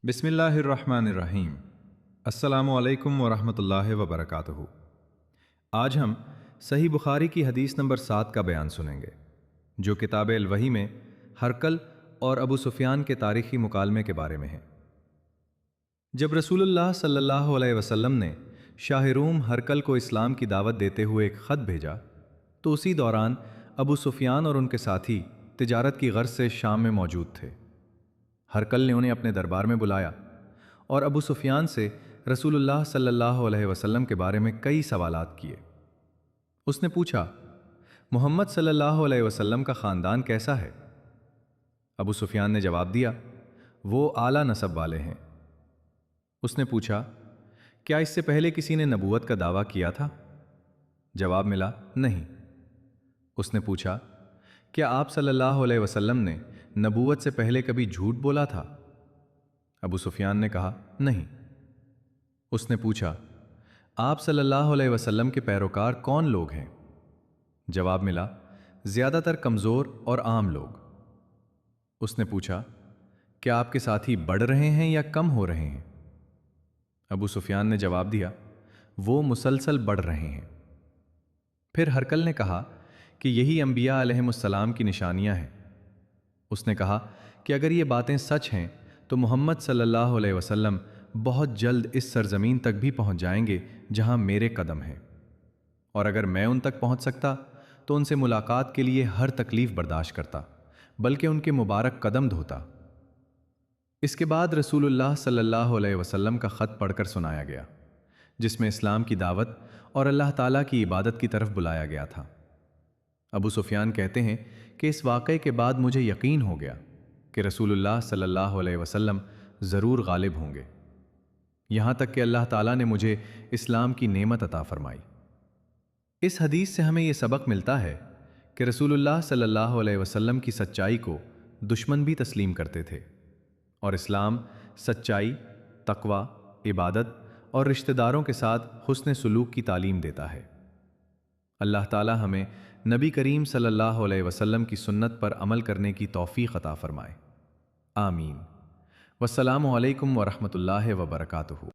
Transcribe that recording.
بسم اللہ الرحمن الرحیم۔ السلام علیکم ورحمۃ اللہ وبرکاتہ۔ آج ہم صحیح بخاری کی حدیث نمبر 7 کا بیان سنیں گے، جو کتاب الوحی میں ہرقل اور ابو سفیان کے تاریخی مکالمے کے بارے میں ہے۔ جب رسول اللہ صلی اللہ علیہ وسلم نے شاہ روم ہرقل کو اسلام کی دعوت دیتے ہوئے ایک خط بھیجا تو اسی دوران ابو سفیان اور ان کے ساتھی تجارت کی غرض سے شام میں موجود تھے۔ ہرقل نے انہیں اپنے دربار میں بلایا اور ابو سفیان سے رسول اللہ صلی اللہ علیہ وسلم کے بارے میں کئی سوالات کیے۔ اس نے پوچھا، محمد صلی اللہ علیہ وسلم کا خاندان کیسا ہے؟ ابو سفیان نے جواب دیا، وہ اعلیٰ نسب والے ہیں۔ اس نے پوچھا، کیا اس سے پہلے کسی نے نبوت کا دعویٰ کیا تھا؟ جواب ملا، نہیں۔ اس نے پوچھا، کیا آپ صلی اللہ علیہ وسلم نے نبوت سے پہلے کبھی جھوٹ بولا تھا؟ ابو سفیان نے کہا، نہیں۔ اس نے پوچھا، آپ صلی اللہ علیہ وسلم کے پیروکار کون لوگ ہیں؟ جواب ملا، زیادہ تر کمزور اور عام لوگ۔ اس نے پوچھا، کیا آپ کے ساتھی بڑھ رہے ہیں یا کم ہو رہے ہیں؟ ابو سفیان نے جواب دیا، وہ مسلسل بڑھ رہے ہیں۔ پھر ہرقل نے کہا کہ یہی انبیاء علیہم السلام کی نشانیاں ہیں۔ اس نے کہا کہ اگر یہ باتیں سچ ہیں تو محمد صلی اللہ علیہ وسلم بہت جلد اس سرزمین تک بھی پہنچ جائیں گے جہاں میرے قدم ہیں، اور اگر میں ان تک پہنچ سکتا تو ان سے ملاقات کے لیے ہر تکلیف برداشت کرتا، بلکہ ان کے مبارک قدم دھوتا۔ اس کے بعد رسول اللہ صلی اللہ علیہ وسلم کا خط پڑھ کر سنایا گیا، جس میں اسلام کی دعوت اور اللہ تعالیٰ کی عبادت کی طرف بلایا گیا تھا۔ ابو سفیان کہتے ہیں کہ اس واقعے کے بعد مجھے یقین ہو گیا کہ رسول اللہ صلی اللہ علیہ وسلم ضرور غالب ہوں گے، یہاں تک کہ اللہ تعالیٰ نے مجھے اسلام کی نعمت عطا فرمائی۔ اس حدیث سے ہمیں یہ سبق ملتا ہے کہ رسول اللہ صلی اللہ علیہ وسلم کی سچائی کو دشمن بھی تسلیم کرتے تھے، اور اسلام سچائی، تقوی، عبادت اور رشتہ داروں کے ساتھ حسن سلوک کی تعلیم دیتا ہے۔ اللہ تعالیٰ ہمیں نبی کریم صلی اللہ علیہ وسلم کی سنت پر عمل کرنے کی توفیق عطا فرمائے، آمین۔ والسلام علیکم ورحمۃ اللہ وبرکاتہ۔